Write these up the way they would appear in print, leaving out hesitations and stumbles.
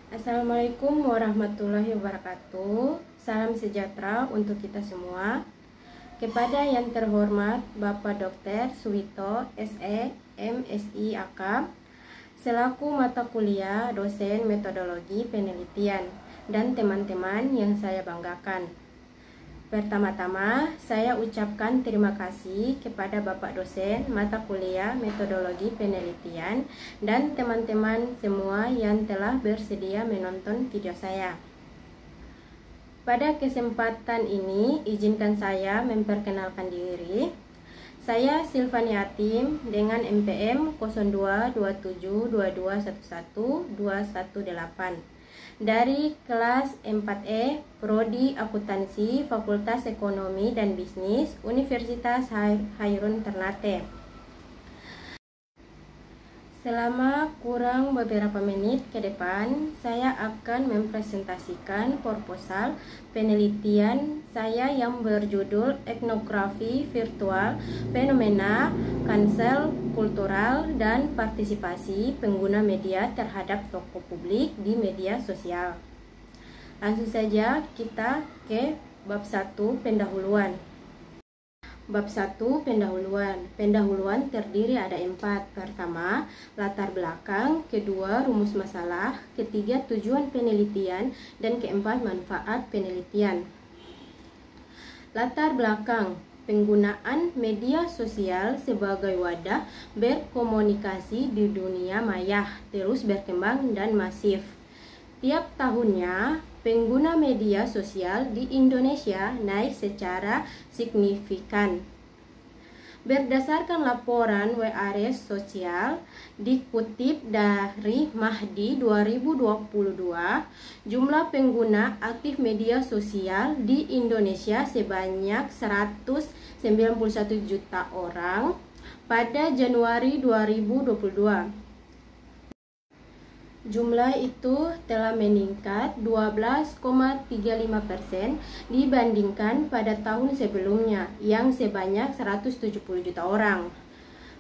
Assalamualaikum warahmatullahi wabarakatuh. Salam sejahtera untuk kita semua. Kepada yang terhormat Bapak Dr. Suwito, SE, MSI, AK, selaku mata kuliah dosen metodologi penelitian, dan teman-teman yang saya banggakan. Pertama-tama, saya ucapkan terima kasih kepada Bapak dosen mata kuliah metodologi penelitian dan teman-teman semua yang telah bersedia menonton video saya. Pada kesempatan ini, izinkan saya memperkenalkan diri. Saya Silvani Atim dengan NPM 022722112118 dari kelas 4E Prodi Akuntansi Fakultas Ekonomi dan Bisnis Universitas Hairun Ternate. Selama kurang beberapa menit ke depan, saya akan mempresentasikan proposal penelitian saya yang berjudul Etnografi Virtual Fenomena Cancel Kultural dan Partisipasi Pengguna Media Terhadap Tokoh Publik di Media Sosial. Langsung saja kita ke bab 1 pendahuluan. Bab 1 pendahuluan. Pendahuluan terdiri ada 4. Pertama, latar belakang. Kedua, rumus masalah. Ketiga, tujuan penelitian. Dan keempat, manfaat penelitian. Latar belakang. Penggunaan media sosial sebagai wadah berkomunikasi di dunia maya terus berkembang dan masif. Tiap tahunnya, pengguna media sosial di Indonesia naik secara signifikan. Berdasarkan laporan WARES Sosial dikutip dari Mahdi 2022, jumlah pengguna aktif media sosial di Indonesia sebanyak 191 juta orang pada Januari 2022. Jumlah itu telah meningkat 12,35% dibandingkan pada tahun sebelumnya yang sebanyak 170 juta orang.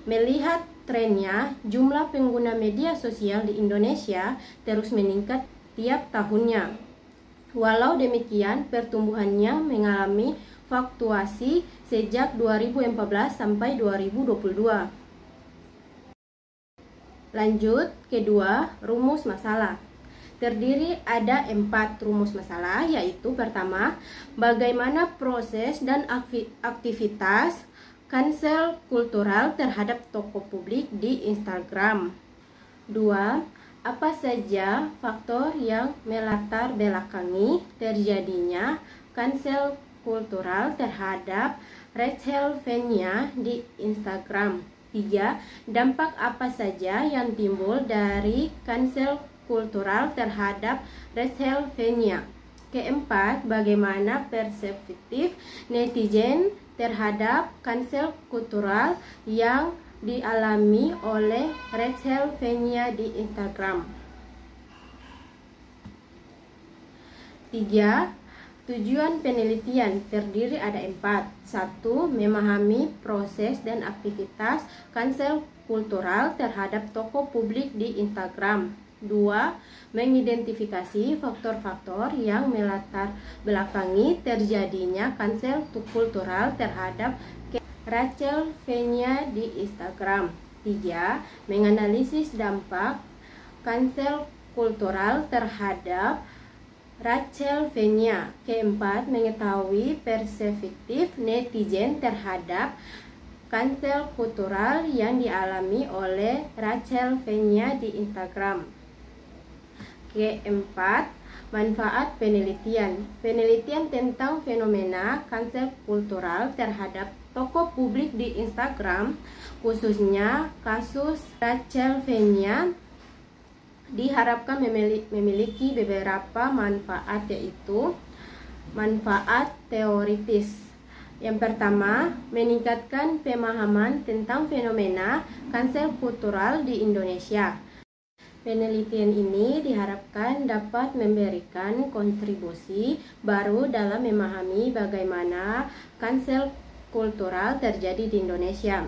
Melihat trennya, jumlah pengguna media sosial di Indonesia terus meningkat tiap tahunnya. Walau demikian, pertumbuhannya mengalami fluktuasi sejak 2014 sampai 2022. Lanjut, kedua, rumus masalah. Terdiri ada 4 rumus masalah, yaitu pertama, bagaimana proses dan aktivitas cancel kultural terhadap tokoh publik di Instagram. 2. Apa saja faktor yang melatar belakangi terjadinya cancel kultural terhadap Rachel Fenya di Instagram. 3. Dampak apa saja yang timbul dari cancel kultural terhadap Rachel Fenya. Keempat, bagaimana perspektif netizen terhadap cancel kultural yang dialami oleh Rachel Fenya di Instagram. 3. Tujuan penelitian terdiri ada 4. 1. Memahami proses dan aktivitas cancel kultural terhadap tokoh publik di Instagram. 2. Mengidentifikasi faktor-faktor yang melatar belakangi terjadinya cancel kultural terhadap Rachel Fenya di Instagram. 3. Menganalisis dampak cancel kultural terhadap Rachel Fenya. Keempat, mengetahui perspektif netizen terhadap cancel kultural yang dialami oleh Rachel Fenya di Instagram. Keempat, manfaat penelitian. Penelitian tentang fenomena cancel kultural terhadap tokoh publik di Instagram, khususnya kasus Rachel Fenya, diharapkan memiliki beberapa manfaat, yaitu manfaat teoritis. Yang pertama, meningkatkan pemahaman tentang fenomena cancel kultural di Indonesia. Penelitian ini diharapkan dapat memberikan kontribusi baru dalam memahami bagaimana cancel kultural terjadi di Indonesia,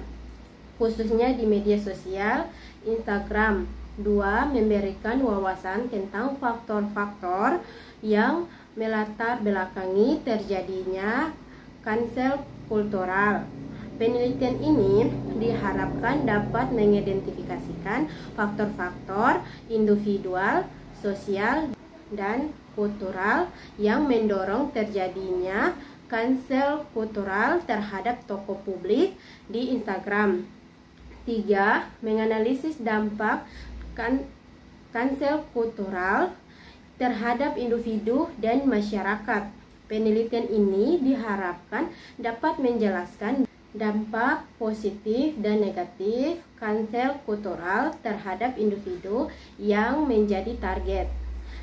khususnya di media sosial Instagram. Dua, memberikan wawasan tentang faktor-faktor yang melatar belakangi terjadinya cancel kultural. Penelitian ini diharapkan dapat mengidentifikasikan faktor-faktor individual, sosial, dan kultural yang mendorong terjadinya cancel kultural terhadap tokoh publik di Instagram. 3. Menganalisis dampak cancel kultural terhadap individu dan masyarakat. Penelitian ini diharapkan dapat menjelaskan dampak positif dan negatif cancel kultural terhadap individu yang menjadi target,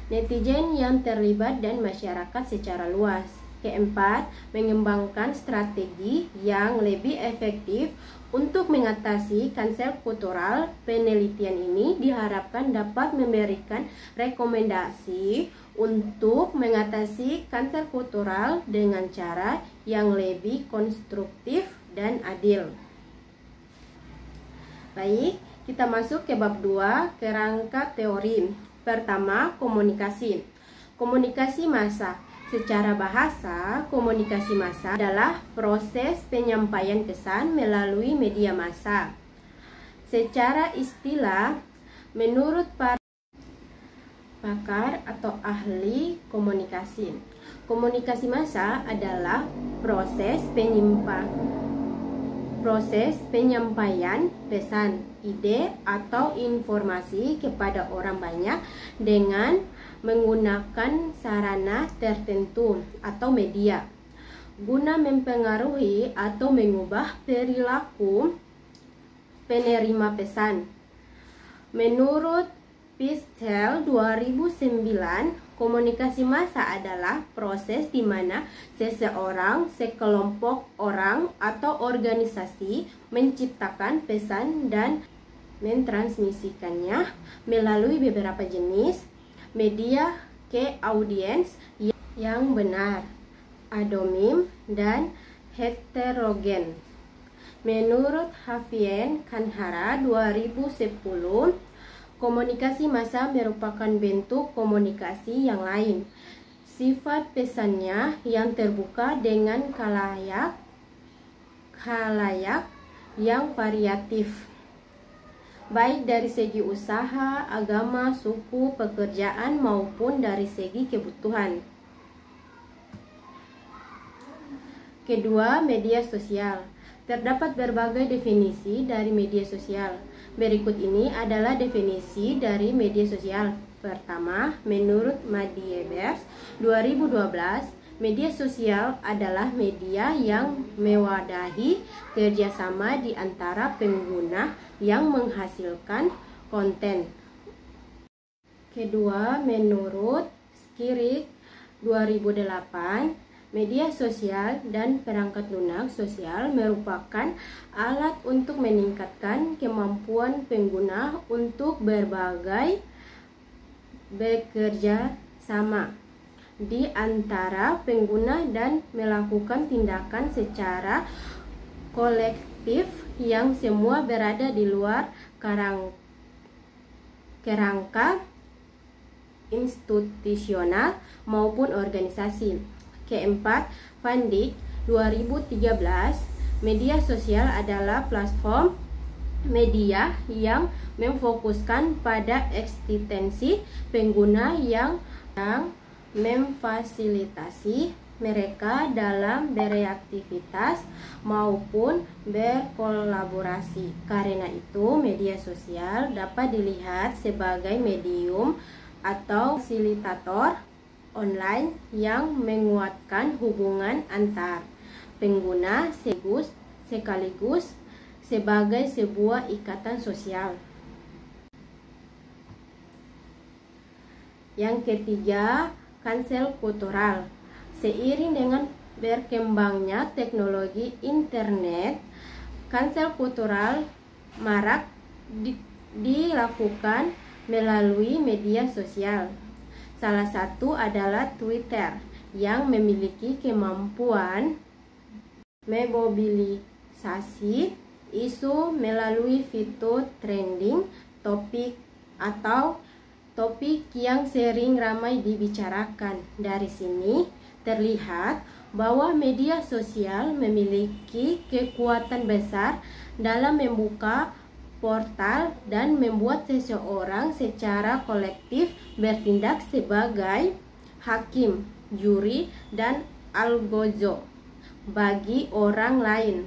netizen yang terlibat, dan masyarakat secara luas. Keempat, mengembangkan strategi yang lebih efektif untuk mengatasi cancel kultural. Penelitian ini diharapkan dapat memberikan rekomendasi untuk mengatasi cancel kultural dengan cara yang lebih konstruktif dan adil. Baik, kita masuk ke bab 2, kerangka teori. Pertama, komunikasi. Komunikasi massa. Secara bahasa, komunikasi massa adalah proses penyampaian pesan melalui media massa. Secara istilah, menurut para pakar atau ahli komunikasi, komunikasi massa adalah proses penyampaian pesan, ide, atau informasi kepada orang banyak dengan menggunakan sarana tertentu atau media guna mempengaruhi atau mengubah perilaku penerima pesan. Menurut Pistel 2009, komunikasi massa adalah proses di mana seseorang, sekelompok orang, atau organisasi menciptakan pesan dan mentransmisikannya melalui beberapa jenis media ke audiens yang benar, anonim, dan heterogen. Menurut Hafian Kanhara 2010, komunikasi massa merupakan bentuk komunikasi yang lain. Sifat pesannya yang terbuka dengan khalayak yang variatif, baik dari segi usaha, agama, suku, pekerjaan, maupun dari segi kebutuhan. Kedua, media sosial. Terdapat berbagai definisi dari media sosial. Berikut ini adalah definisi dari media sosial. Pertama, menurut Madievers 2012, media sosial adalah media yang mewadahi kerjasama di antara pengguna yang menghasilkan konten. Kedua, menurut Skirik 2008, media sosial dan perangkat lunak sosial merupakan alat untuk meningkatkan kemampuan pengguna untuk bekerja sama di antara pengguna dan melakukan tindakan secara kolektif yang semua berada di luar kerangka institusional maupun organisasi. Keempat, Van Dijk 2013, media sosial adalah platform media yang memfokuskan pada eksistensi pengguna yang memfasilitasi mereka dalam beraktivitas maupun berkolaborasi. Karena itu, media sosial dapat dilihat sebagai medium atau fasilitator online yang menguatkan hubungan antar pengguna sekaligus sebagai sebuah ikatan sosial. Yang ketiga, cancel kultural. Seiring dengan berkembangnya teknologi internet, cancel kultural marak dilakukan melalui media sosial. Salah satu adalah Twitter yang memiliki kemampuan memobilisasi isu melalui fitur trending topik atau topik yang sering ramai dibicarakan. Dari sini terlihat bahwa media sosial memiliki kekuatan besar dalam membuka portal dan membuat seseorang secara kolektif bertindak sebagai hakim, juri, dan algojo bagi orang lain.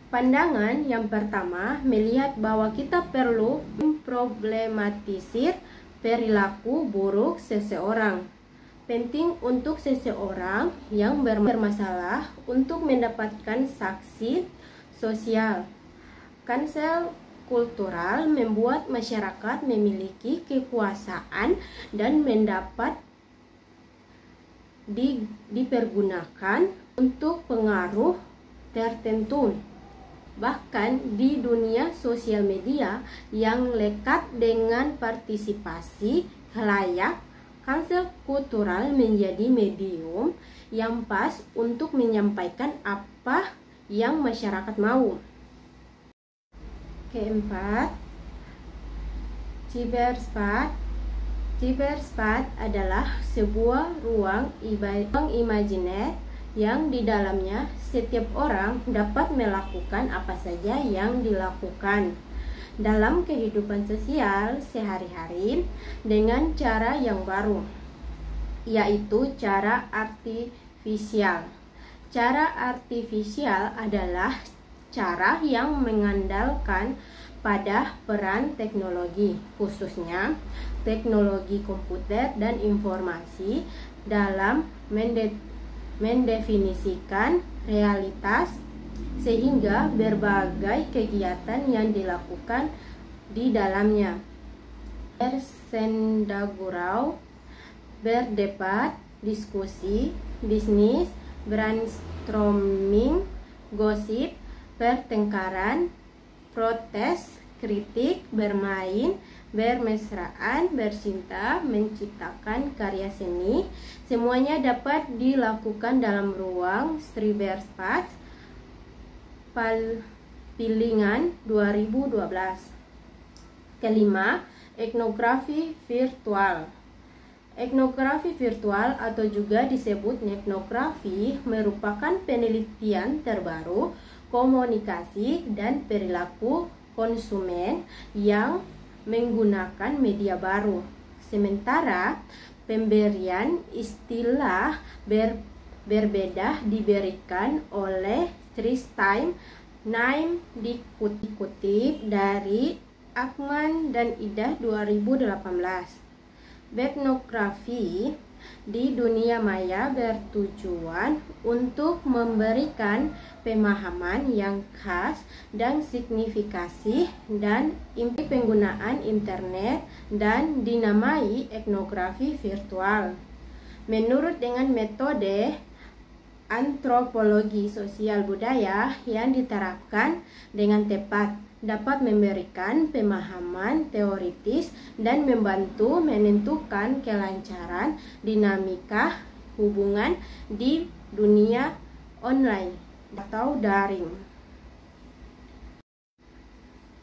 Pandangan yang pertama melihat bahwa kita perlu memproblematisir perilaku buruk seseorang. Penting untuk seseorang yang bermasalah untuk mendapatkan sanksi sosial. Cancel kultural membuat masyarakat memiliki kekuasaan dan mendapat dipergunakan untuk pengaruh tertentu. Bahkan di dunia sosial media yang lekat dengan partisipasi khalayak, cancel kultural menjadi medium yang pas untuk menyampaikan apa yang masyarakat mau. Keempat, cyberspace. Cyberspace adalah sebuah ruang imajiner yang di dalamnya setiap orang dapat melakukan apa saja yang dilakukan dalam kehidupan sosial sehari-hari dengan cara yang baru, yaitu cara artifisial. Cara artifisial adalah cara yang mengandalkan pada peran teknologi, khususnya teknologi komputer dan informasi, dalam mendefinisikan realitas, sehingga berbagai kegiatan yang dilakukan di dalamnya. Bersendagurau, berdebat, diskusi, bisnis, brainstorming, gosip, pertengkaran, protes, kritik, bermain, bermesraan, bercinta, menciptakan karya seni, semuanya dapat dilakukan dalam ruang cyberspace. Pilingan 2012. Kelima, etnografi virtual. Etnografi virtual atau juga disebut etnografi merupakan penelitian terbaru komunikasi dan perilaku konsumen yang menggunakan media baru. Sementara pemberian istilah berbeda diberikan oleh Tristan Naim, dikutip dari Akman dan Ida 2018. Etnografi di dunia maya bertujuan untuk memberikan pemahaman yang khas dan signifikasi dan impi penggunaan internet dan dinamai etnografi virtual. Menurut dengan metode antropologi sosial budaya yang diterapkan dengan tepat, dapat memberikan pemahaman teoritis dan membantu menentukan kelancaran dinamika hubungan di dunia online atau daring.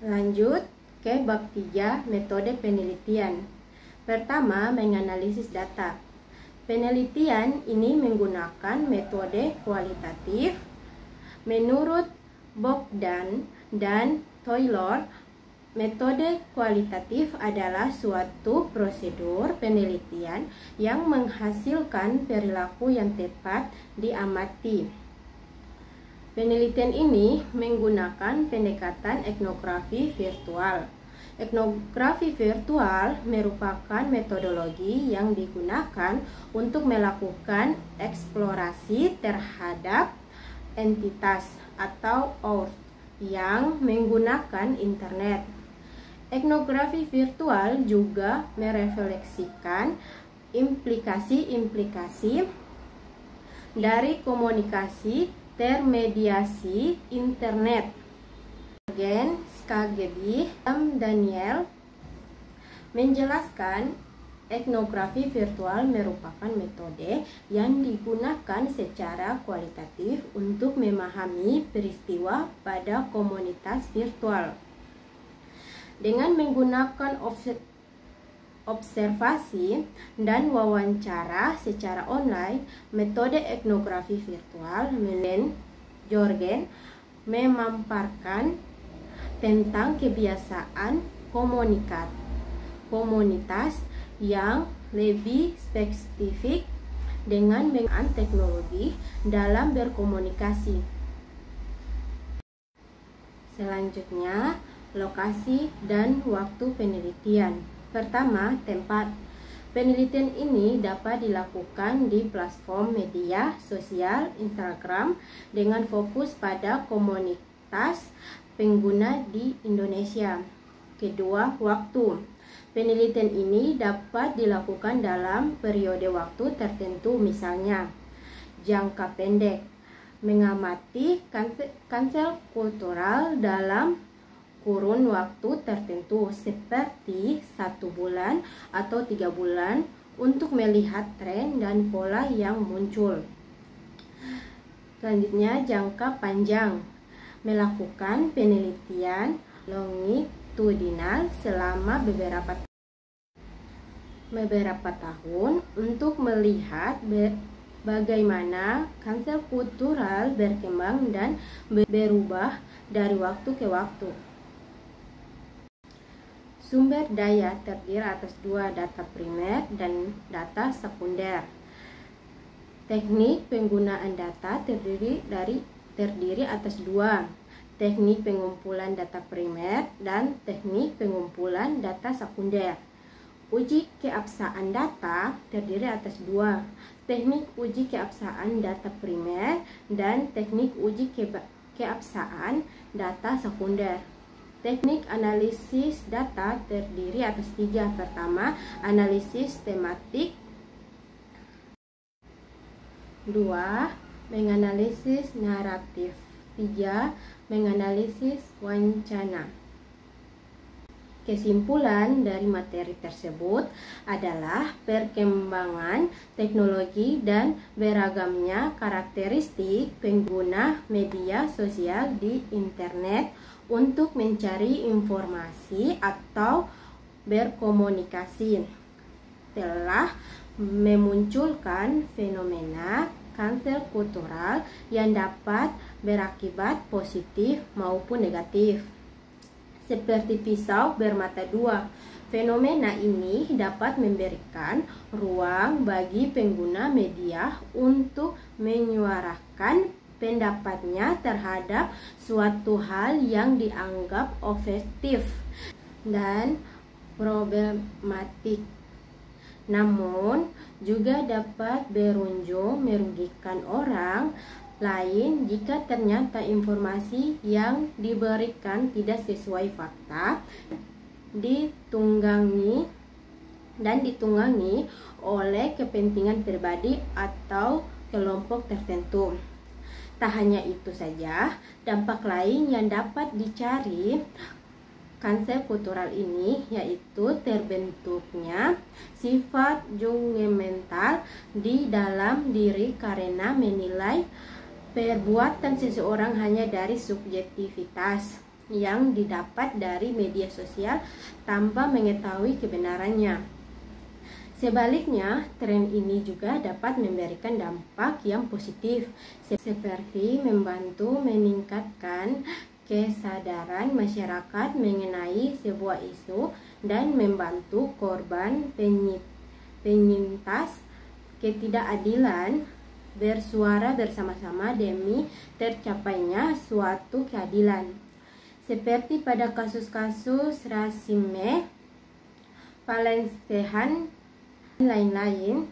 Lanjut ke bab 3, metode penelitian. Pertama, menganalisis data. Penelitian ini menggunakan metode kualitatif. Menurut Bogdan dan Taylor, metode kualitatif adalah suatu prosedur penelitian yang menghasilkan perilaku yang tepat diamati. Penelitian ini menggunakan pendekatan etnografi virtual. Etnografi virtual merupakan metodologi yang digunakan untuk melakukan eksplorasi terhadap entitas atau objek yang menggunakan internet. Etnografi virtual juga merefleksikan implikasi-implikasi dari komunikasi termediasi internet. Gen Skagedi Daniel menjelaskan etnografi virtual merupakan metode yang digunakan secara kualitatif untuk memahami peristiwa pada komunitas virtual. Dengan menggunakan observasi dan wawancara secara online, metode etnografi virtual Jorgen memaparkan tentang kebiasaan komunitas yang lebih spesifik dengan menggunakan teknologi dalam berkomunikasi. Selanjutnya, lokasi dan waktu penelitian. Pertama, tempat. Penelitian ini dapat dilakukan di platform media sosial Instagram dengan fokus pada komunitas pengguna di Indonesia. Kedua, waktu. Penelitian ini dapat dilakukan dalam periode waktu tertentu, misalnya jangka pendek, mengamati cancel kultural dalam kurun waktu tertentu seperti 1 bulan atau 3 bulan untuk melihat tren dan pola yang muncul. Selanjutnya, jangka panjang, melakukan penelitian longitudinal selama beberapa tahun untuk melihat bagaimana cancel kultural berkembang dan berubah dari waktu ke waktu. Sumber daya terdiri atas 2 data primer dan data sekunder. Teknik penggunaan data terdiri atas 2, teknik pengumpulan data primer dan teknik pengumpulan data sekunder. Uji keabsahan data terdiri atas 2, teknik uji keabsahan data primer dan teknik uji keabsahan data sekunder. Teknik analisis data terdiri atas 3. Pertama, analisis tematik. 2. Menganalisis naratif. 3. Menganalisis wacana. Kesimpulan dari materi tersebut adalah perkembangan teknologi dan beragamnya karakteristik pengguna media sosial di internet untuk mencari informasi atau berkomunikasi telah memunculkan fenomena cancel kultural yang dapat berakibat positif maupun negatif. Seperti pisau bermata 2, fenomena ini dapat memberikan ruang bagi pengguna media untuk menyuarakan pendapatnya terhadap suatu hal yang dianggap ofensif dan problematik. Namun, juga dapat berujung merugikan orang lain jika ternyata informasi yang diberikan tidak sesuai fakta, ditunggangi oleh kepentingan pribadi atau kelompok tertentu. Tak hanya itu saja, dampak lain yang dapat dicari cancel kultural ini yaitu terbentuknya sifat judgmental di dalam diri karena menilai perbuatan seseorang hanya dari subjektivitas yang didapat dari media sosial tanpa mengetahui kebenarannya. Sebaliknya, tren ini juga dapat memberikan dampak yang positif, seperti membantu meningkatkan kesadaran masyarakat mengenai sebuah isu dan membantu korban penyintas ketidakadilan bersuara bersama-sama demi tercapainya suatu keadilan. Seperti pada kasus-kasus rasisme, pelecehan, dan lain-lain,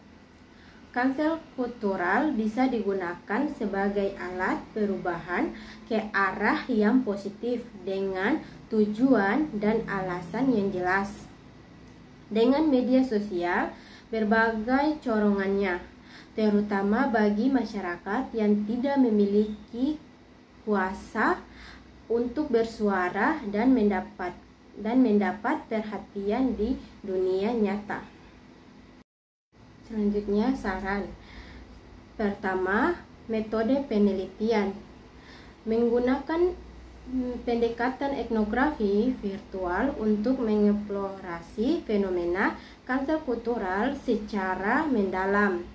cancel kultural bisa digunakan sebagai alat perubahan ke arah yang positif dengan tujuan dan alasan yang jelas. Dengan media sosial, berbagai corongannya, terutama bagi masyarakat yang tidak memiliki kuasa untuk bersuara dan mendapat perhatian di dunia nyata. Selanjutnya, saran. Pertama, metode penelitian. Menggunakan pendekatan etnografi virtual untuk mengeksplorasi fenomena cancel kultural secara mendalam,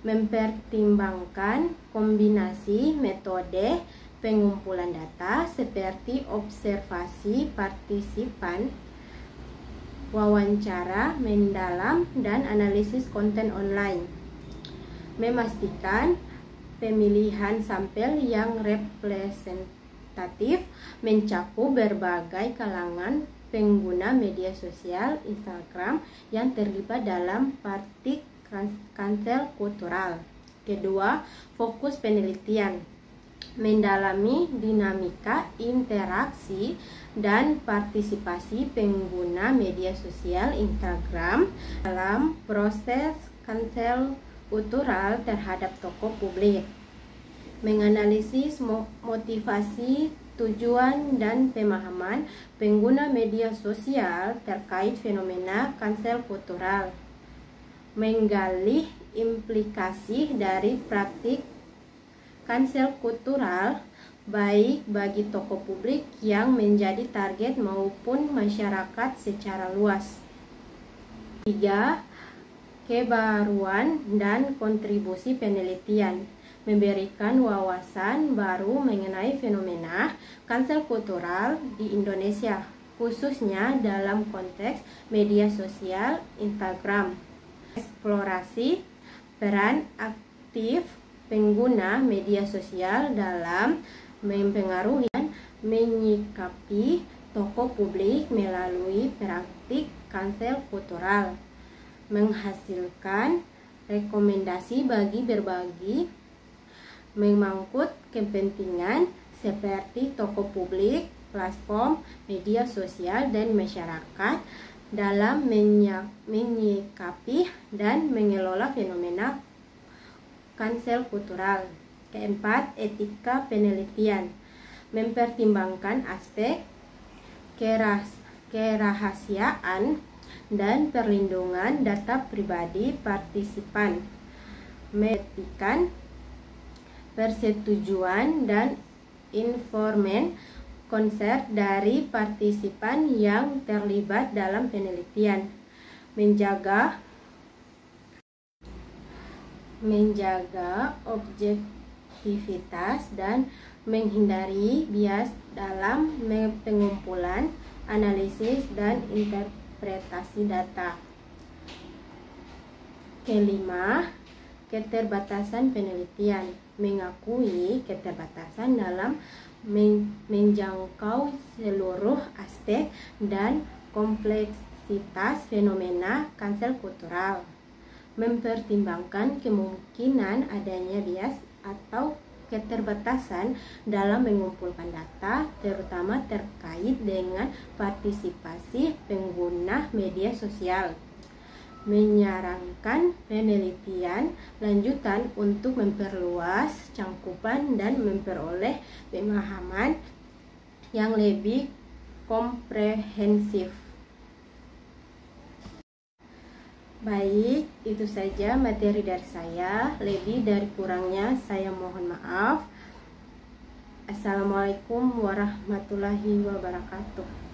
mempertimbangkan kombinasi metode pengumpulan data seperti observasi partisipan, wawancara mendalam, dan analisis konten online, memastikan pemilihan sampel yang representatif mencakup berbagai kalangan pengguna media sosial Instagram yang terlibat dalam praktik cancel kultural. Kedua, fokus penelitian mendalami dinamika interaksi dan partisipasi pengguna media sosial Instagram dalam proses cancel kultural terhadap tokoh publik, menganalisis motivasi, tujuan, dan pemahaman pengguna media sosial terkait fenomena cancel kultural, menggali implikasi dari praktik cancel kultural baik bagi tokoh publik yang menjadi target maupun masyarakat secara luas. 3. Kebaruan dan kontribusi penelitian memberikan wawasan baru mengenai fenomena cancel kultural di Indonesia, khususnya dalam konteks media sosial Instagram. Eksplorasi peran aktif pengguna media sosial dalam mempengaruhi dan menyikapi tokoh publik melalui praktik cancel kultural, menghasilkan rekomendasi bagi berbagi memangkut kepentingan seperti tokoh publik, platform, media sosial, dan masyarakat dalam menyikapi dan mengelola fenomena cancel kultural. Keempat, etika penelitian mempertimbangkan aspek kerahasiaan dan perlindungan data pribadi partisipan, memastikan persetujuan dan informan konsen dari partisipan yang terlibat dalam penelitian, menjaga objektivitas dan menghindari bias dalam pengumpulan, analisis, dan interpretasi data. Kelima, keterbatasan penelitian mengakui keterbatasan dalam menjangkau seluruh aspek dan kompleksitas fenomena cancel kultural, mempertimbangkan kemungkinan adanya bias atau keterbatasan dalam mengumpulkan data, terutama terkait dengan partisipasi pengguna media sosial, menyarankan penelitian lanjutan untuk memperluas cakupan dan memperoleh pemahaman yang lebih komprehensif. Baik, itu saja materi dari saya. Lebih dari kurangnya saya mohon maaf. Assalamualaikum warahmatullahi wabarakatuh.